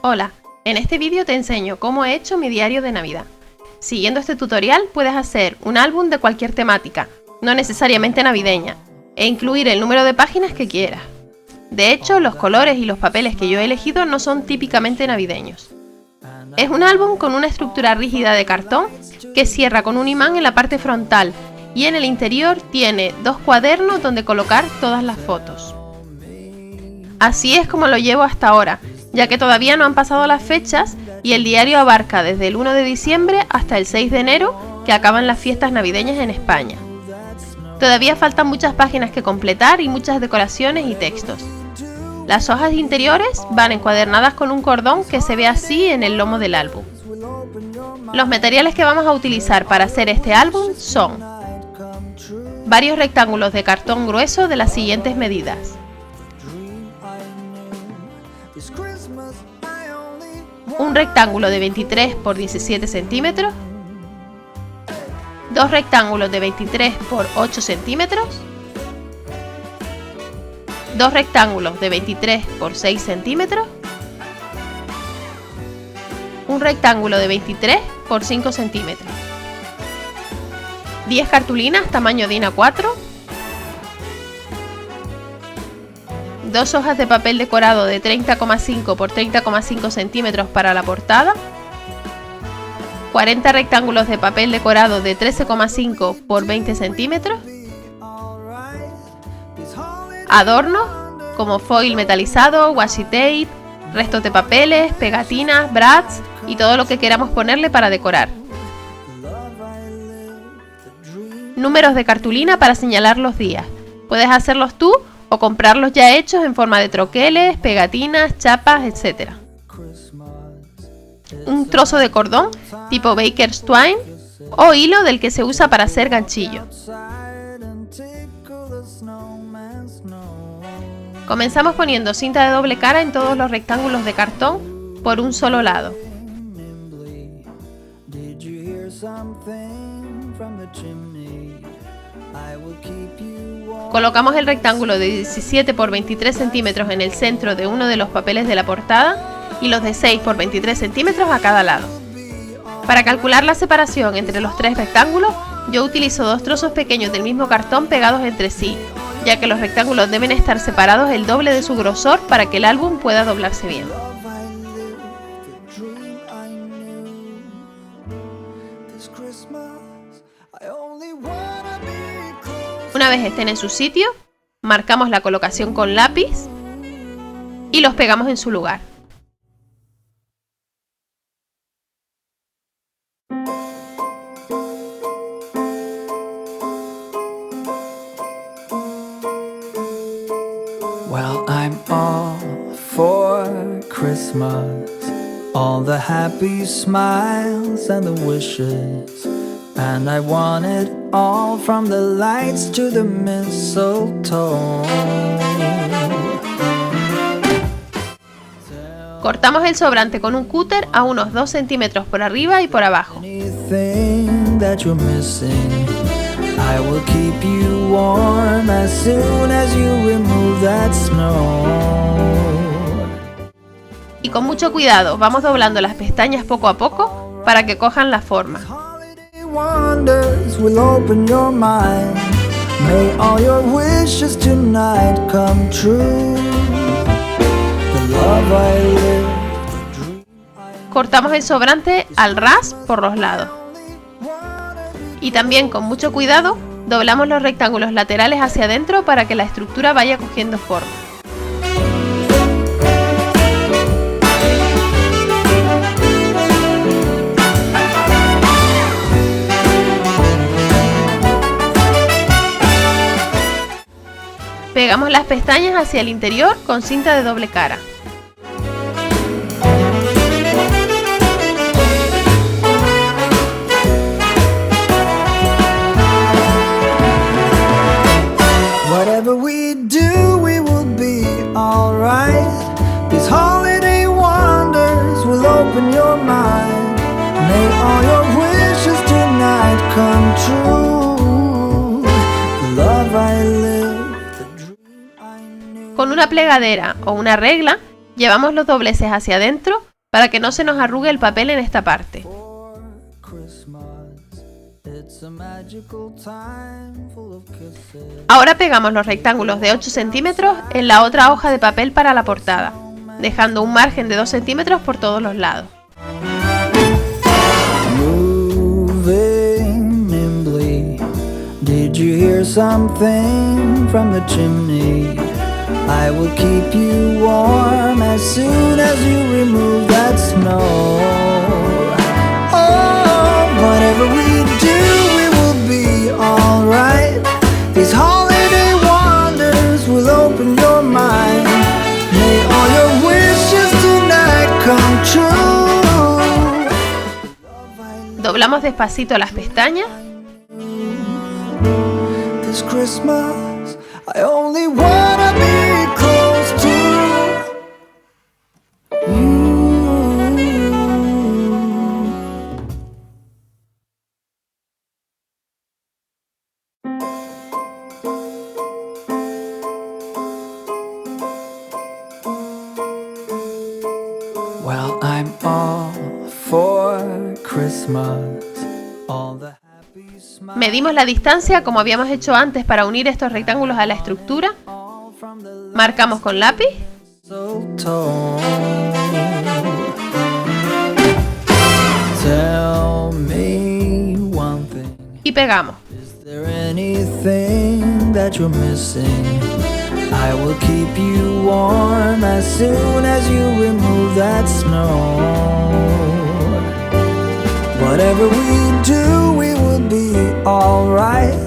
Hola, en este vídeo te enseño cómo he hecho mi diario de Navidad. Siguiendo este tutorial puedes hacer un álbum de cualquier temática, no necesariamente navideña, e incluir el número de páginas que quieras. De hecho, los colores y los papeles que yo he elegido no son típicamente navideños. Es un álbum con una estructura rígida de cartón que cierra con un imán en la parte frontal y en el interior tiene dos cuadernos donde colocar todas las fotos. Así es como lo llevo hasta ahora, ya que todavía no han pasado las fechas y el diario abarca desde el 1 de diciembre hasta el 6 de enero, que acaban las fiestas navideñas en España. Todavía faltan muchas páginas que completar y muchas decoraciones y textos. Las hojas interiores van encuadernadas con un cordón que se ve así en el lomo del álbum. Los materiales que vamos a utilizar para hacer este álbum son varios rectángulos de cartón grueso de las siguientes medidas: un rectángulo de 23 por 17 centímetros, dos rectángulos de 23 por 8 centímetros, dos rectángulos de 23 por 6 centímetros, un rectángulo de 23 por 5 centímetros, 10 cartulinas tamaño DIN A4, dos hojas de papel decorado de 30,5 por 30,5 centímetros para la portada, 40 rectángulos de papel decorado de 13,5 por 20 centímetros, adornos como foil metalizado, washi tape, restos de papeles, pegatinas, brads y todo lo que queramos ponerle para decorar. Números de cartulina para señalar los días. Puedes hacerlos tú o comprarlos ya hechos en forma de troqueles, pegatinas, chapas, etc. Un trozo de cordón tipo Baker's Twine o hilo del que se usa para hacer ganchillo. Comenzamos poniendo cinta de doble cara en todos los rectángulos de cartón por un solo lado. Colocamos el rectángulo de 17 por 23 centímetros en el centro de uno de los papeles de la portada y los de 6 por 23 centímetros a cada lado. Para calcular la separación entre los tres rectángulos, yo utilizo dos trozos pequeños del mismo cartón pegados entre sí, ya que los rectángulos deben estar separados el doble de su grosor para que el álbum pueda doblarse bien. Una vez estén en su sitio, marcamos la colocación con lápiz y los pegamos en su lugar. Well, I'm all for Christmas, all the happy smiles and the wishes, and I want it all from the lights to the mistletoe. Cortamos el sobrante con un cúter a unos 2 centímetros por arriba y por abajo. Anything that you're missing, I will keep you warm as soon as you remove that snow. Y con mucho cuidado vamos doblando las pestañas poco a poco para que cojan la forma. Wonders will open your mind. May all your wishes tonight come true. The love I live, the dream Cortamos el sobrante al ras por los lados. Y también con mucho cuidado doblamos los rectángulos laterales hacia adentro para que la estructura vaya cogiendo forma. Pegamos las pestañas hacia el interior con cinta de doble cara. Whatever we do, we will be alright. These holiday wonders will open your mind. May all your wishes tonight come true. una plegadera o una regla, llevamos los dobleces hacia adentro para que no se nos arrugue el papel en esta parte. Ahora pegamos los rectángulos de 8 centímetros en la otra hoja de papel para la portada, dejando un margen de 2 centímetros por todos los lados. Did you hear something from the chimney? I will keep you warm as soon as you remove that snow. Oh, whatever we do, we will be alright. These holiday wonders will open your mind. May all your wishes tonight come true. Doblamos despacito las pestañas. This Christmas, I only wanna be close to you. Well, I'm all for Christmas. All the Medimos la distancia como habíamos hecho antes para unir estos rectángulos a la estructura. Marcamos con lápiz. Y pegamos. I will keep you warm as soon as you remove that snow. Whatever we do, we will be alright.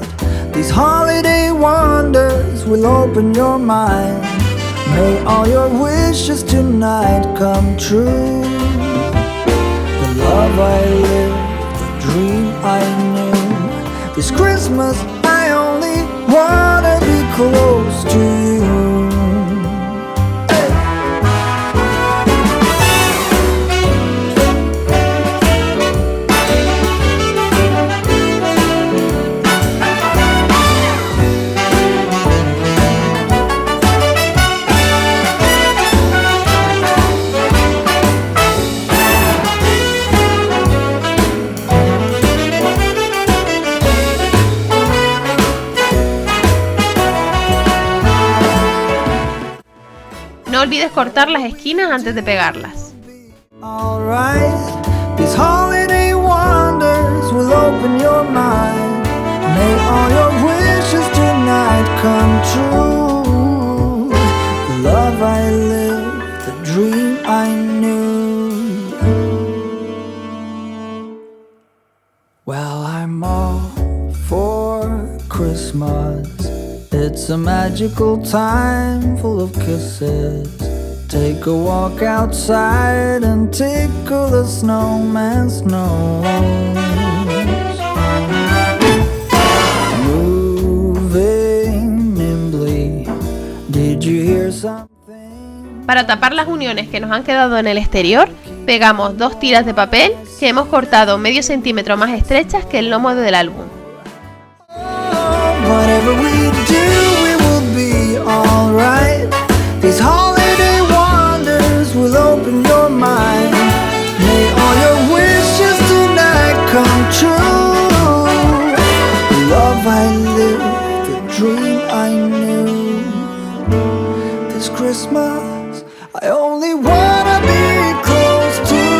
These holiday wonders will open your mind. May all your wishes tonight come true. The love I lived, the dream I knew. This Christmas I only wanna be close to you. No olvides cortar las esquinas antes de pegarlas. Alright, these holiday wonders will open your mind. May all your wishes tonight come true. The love I lived, the dream I knew. Well, I'm all for Christmas. It's a magical time full of kisses. Take a walk outside and tickle the snowman's nose. Moving nimbly. Did you hear something? Para tapar las uniones que nos han quedado en el exterior, pegamos 2 tiras de papel que hemos cortado medio centímetro más estrechas que el lomo del álbum. Whatever we do, we will be alright. These holiday wonders will open your mind. May all your wishes tonight come true. The love I lived, the dream I knew. This Christmas, I only wanna be close to you.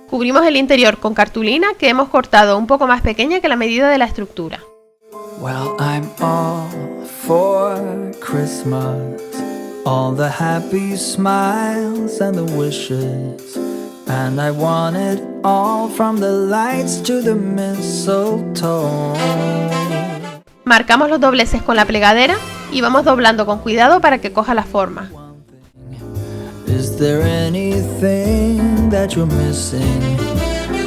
Cubrimos el interior con cartulina que hemos cortado un poco más pequeña que la medida de la estructura. Well, I'm all for Christmas. All the happy smiles and the wishes. And I want it all from the lights to the mistletoe. Marcamos los dobleces con la plegadera y vamos doblando con cuidado para que coja la forma. Is there anything that you're missing?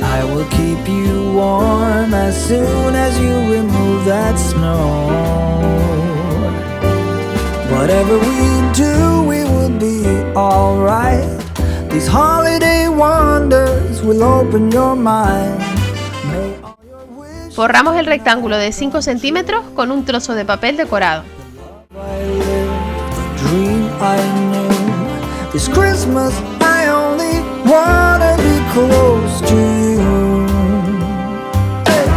I will keep you warm as soon as you remove that snow. Whatever we do, we will be alright. These holiday wonders will open your mind. May all your wishes Forramos el rectángulo de 5 centímetros con un trozo de papel decorado. I lived, the dream I knew. This Christmas I only wanna be close to you. Hey.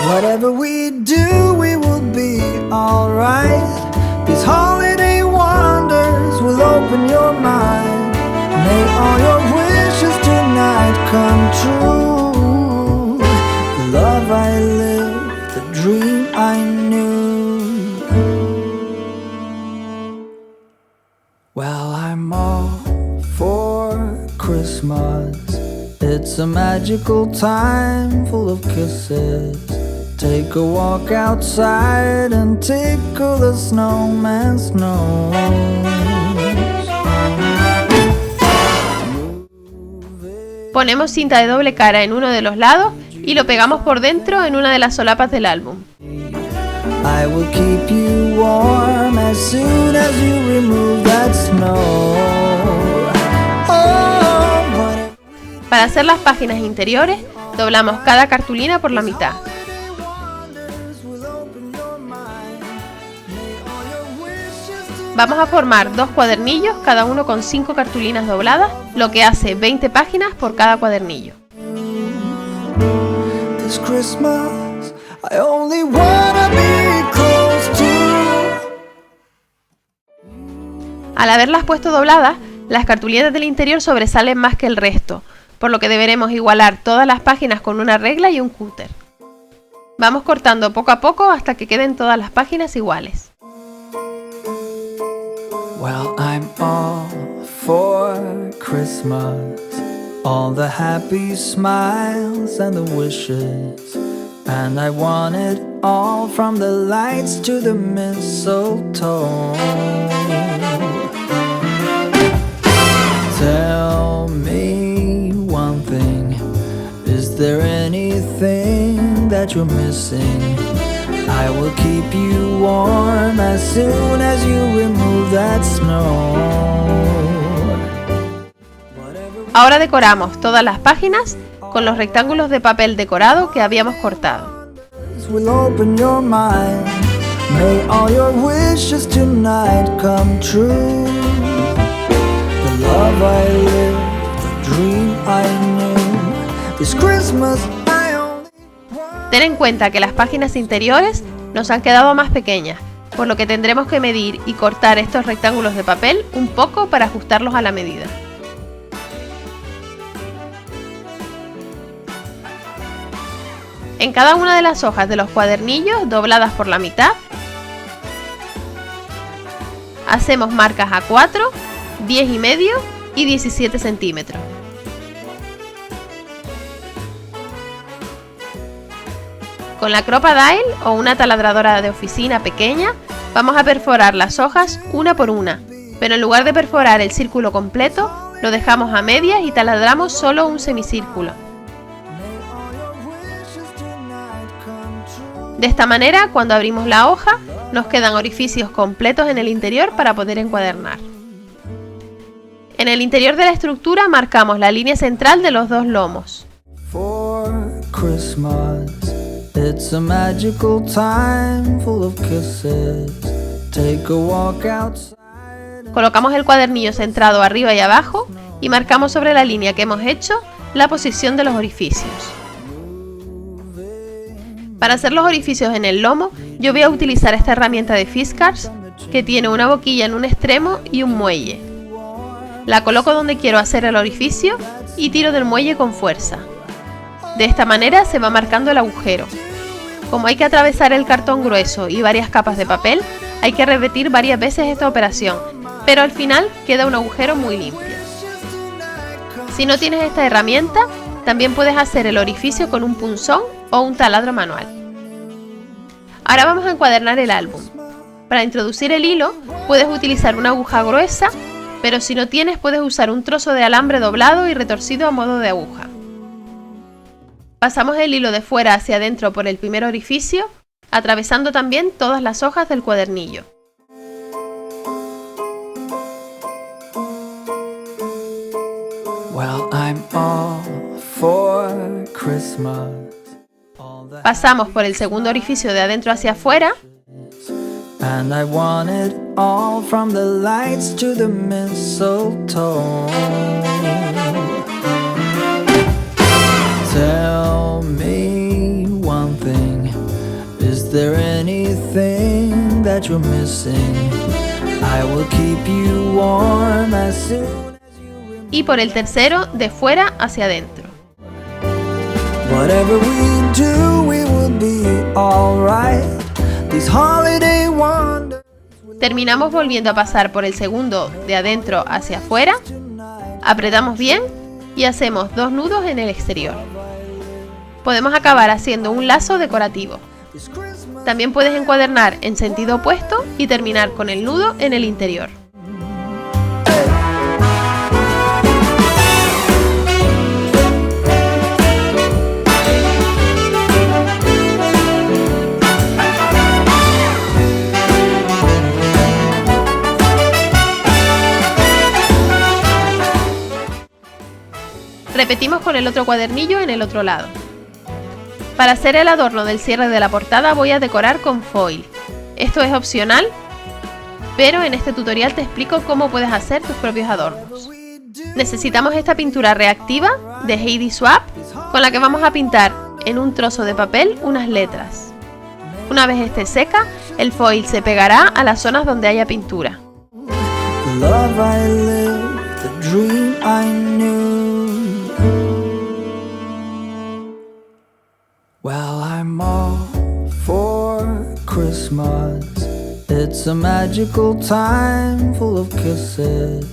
Whatever we do, we will be alright. These holiday wonders will open your mind. May all your wishes tonight come true. The love I lived, the dream I knew. Well, I'm all for Christmas. It's a magical time full of kisses. Take a walk outside and tickle the snowman's nose. Ponemos cinta de doble cara en uno de los lados y lo pegamos por dentro en una de las solapas del álbum. I will keep you warm as soon as you remove that snow. Oh, whatever Para hacer las páginas interiores, doblamos cada cartulina por la mitad. wonders will open your mind. May all your wishes Vamos a formar 2 cuadernillos, cada uno con 5 cartulinas dobladas, lo que hace 20 páginas por cada cuadernillo. this Christmas I only wanna be close to. Al haberlas puesto dobladas, las cartulinas del interior sobresalen más que el resto, por lo que deberemos igualar todas las páginas con una regla y un cúter. Vamos cortando poco a poco hasta que queden todas las páginas iguales. Well, I'm all for Christmas, all the happy smiles and the wishes, and I want it all from the lights to the mistletoe. Tell me one thing, is there anything that you're missing? I will keep you warm as soon as you remove that snow. Ahora decoramos todas las páginas con los rectángulos de papel decorado que habíamos cortado. Will open your mind. May all your wishes tonight come true. The love I lived, the dream I knew. This Christmas I only want. Ten en cuenta que las páginas interiores nos han quedado más pequeñas, por lo que tendremos que medir y cortar estos rectángulos de papel un poco para ajustarlos a la medida. En cada una de las hojas de los cuadernillos dobladas por la mitad, hacemos marcas a 4, 10,5 y 17 centímetros. Con la Crop-A-Dile o una taladradora de oficina pequeña, vamos a perforar las hojas una por una, pero en lugar de perforar el círculo completo, lo dejamos a medias y taladramos solo un semicírculo. De esta manera, cuando abrimos la hoja, nos quedan orificios completos en el interior para poder encuadernar. En el interior de la estructura marcamos la línea central de los 2 lomos. For Christmas, it's a magical time full of kisses. Take a walk outside. Colocamos el cuadernillo centrado arriba y abajo y marcamos sobre la línea que hemos hecho la posición de los orificios. Para hacer los orificios en el lomo, yo voy a utilizar esta herramienta de Fiskars que tiene una boquilla en un extremo y un muelle. La coloco donde quiero hacer el orificio y tiro del muelle con fuerza. De esta manera se va marcando el agujero. Como hay que atravesar el cartón grueso y varias capas de papel, hay que repetir varias veces esta operación, pero al final queda un agujero muy limpio. Si no tienes esta herramienta, también puedes hacer el orificio con un punzón o un taladro manual. Ahora vamos a encuadernar el álbum. Para introducir el hilo, puedes utilizar una aguja gruesa, pero si no tienes, puedes usar un trozo de alambre doblado y retorcido a modo de aguja. Pasamos el hilo de fuera hacia adentro por el primer orificio, atravesando también todas las hojas del cuadernillo. Well, I'm all for Christmas. Pasamos por el segundo orificio de adentro hacia afuera. And I want it all, from the lights to the mistletoe. Tell me one thing, is there anything that you're missing? I will keep you warm as soon. Y por el tercero, de fuera hacia adentro. Whatever we do, we will be alright. These holiday wonders. Terminamos volviendo a pasar por el segundo, de adentro hacia afuera. Apretamos bien y hacemos 2 nudos en el exterior. Podemos acabar haciendo un lazo decorativo. También puedes encuadernar en sentido opuesto y terminar con el nudo en el interior. Repetimos con el otro cuadernillo en el otro lado. Para hacer el adorno del cierre de la portada voy a decorar con foil. Esto es opcional, pero en este tutorial te explico cómo puedes hacer tus propios adornos. Necesitamos esta pintura reactiva de Heidi Swapp, con la que vamos a pintar en un trozo de papel unas letras. Una vez esté seca, el foil se pegará a las zonas donde haya pintura. Well, I'm all for Christmas. It's a magical time full of kisses.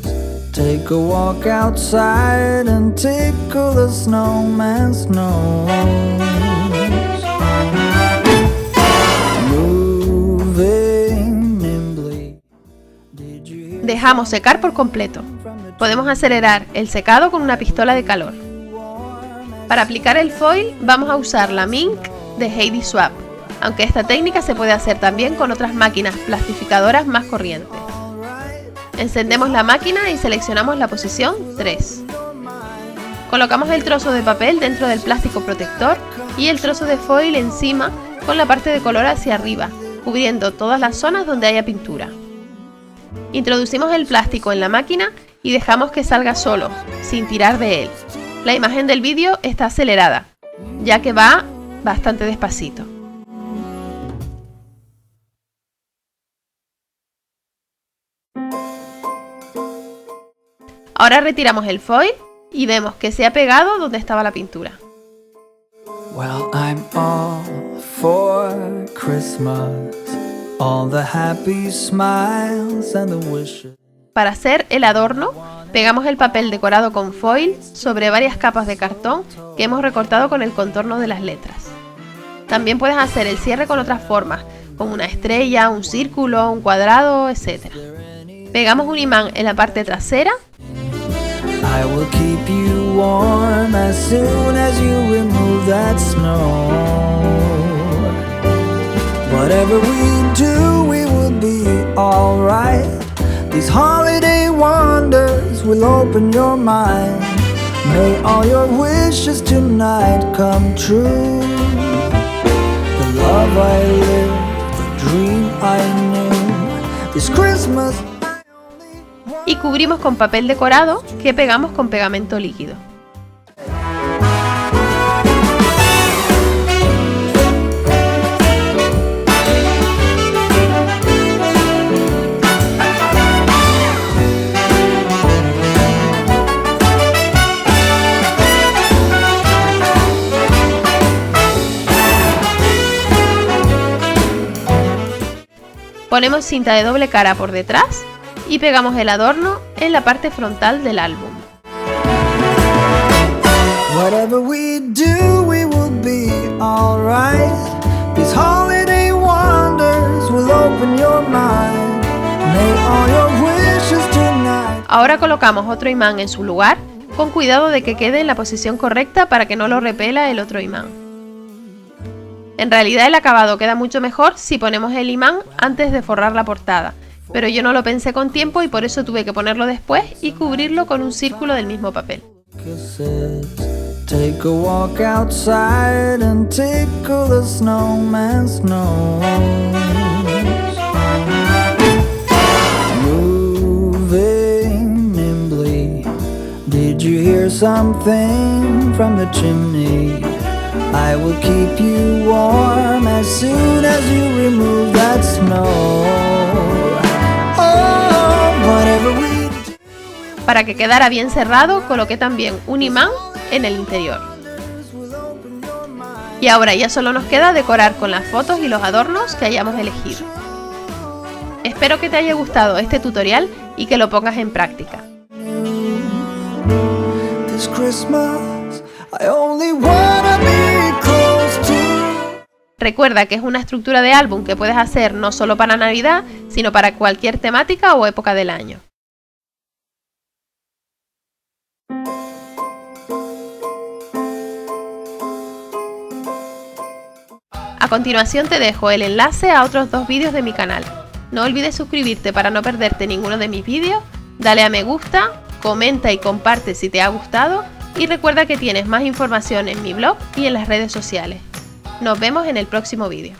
Take a walk outside and tickle the snowman's nose. Moving nimbly. Dejamos secar por completo. Podemos acelerar el secado con una pistola de calor. Para aplicar el foil vamos a usar la Mink de Heidi Swapp, aunque esta técnica se puede hacer también con otras máquinas plastificadoras más corrientes. Encendemos la máquina y seleccionamos la posición 3. Colocamos el trozo de papel dentro del plástico protector y el trozo de foil encima con la parte de color hacia arriba, cubriendo todas las zonas donde haya pintura. Introducimos el plástico en la máquina y dejamos que salga solo, sin tirar de él. La imagen del vídeo está acelerada, ya que va bastante despacito. Ahora retiramos el foil y vemos que se ha pegado donde estaba la pintura. Well, I'm all for Christmas. All the happy smiles and the wishes. Para hacer el adorno, pegamos el papel decorado con foil sobre varias capas de cartón que hemos recortado con el contorno de las letras. También puedes hacer el cierre con otras formas, como una estrella, un círculo, un cuadrado, etc. Pegamos un imán en la parte trasera. I will keep you warm as soon as you remove that snow. Whatever we do, we will be alright. These holiday wonders will open your mind. May all your wishes tonight come true. The love I lived, the dream I knew. This Christmas. Y cubrimos con papel decorado que pegamos con pegamento líquido. Ponemos cinta de doble cara por detrás y pegamos el adorno en la parte frontal del álbum. Whatever we do, we will be alright. These holiday wonders will open your mind. May all your wishes tonight. Ahora colocamos otro imán en su lugar, con cuidado de que quede en la posición correcta para que no lo repela el otro imán. En realidad el acabado queda mucho mejor si ponemos el imán antes de forrar la portada, pero yo no lo pensé con tiempo y por eso tuve que ponerlo después y cubrirlo con un círculo del mismo papel. Take a walk outside and tickle the snowman's nose. Moving nimbly, did you hear something from the chimney? I will keep you warm as soon as you remove that snow. Oh, whatever we do. Para que quedara bien cerrado, coloqué también un imán en el interior. Y ahora ya solo nos queda decorar con las fotos y los adornos que hayamos elegido. Espero que te haya gustado este tutorial y que lo pongas en práctica. This Christmas, I only wanna be close to. Recuerda que es una estructura de álbum que puedes hacer no solo para Navidad, sino para cualquier temática o época del año. A continuación te dejo el enlace a otros 2 vídeos de mi canal. No olvides suscribirte para no perderte ninguno de mis vídeos, dale a me gusta, comenta y comparte si te ha gustado y recuerda que tienes más información en mi blog y en las redes sociales. Nos vemos en el próximo vídeo.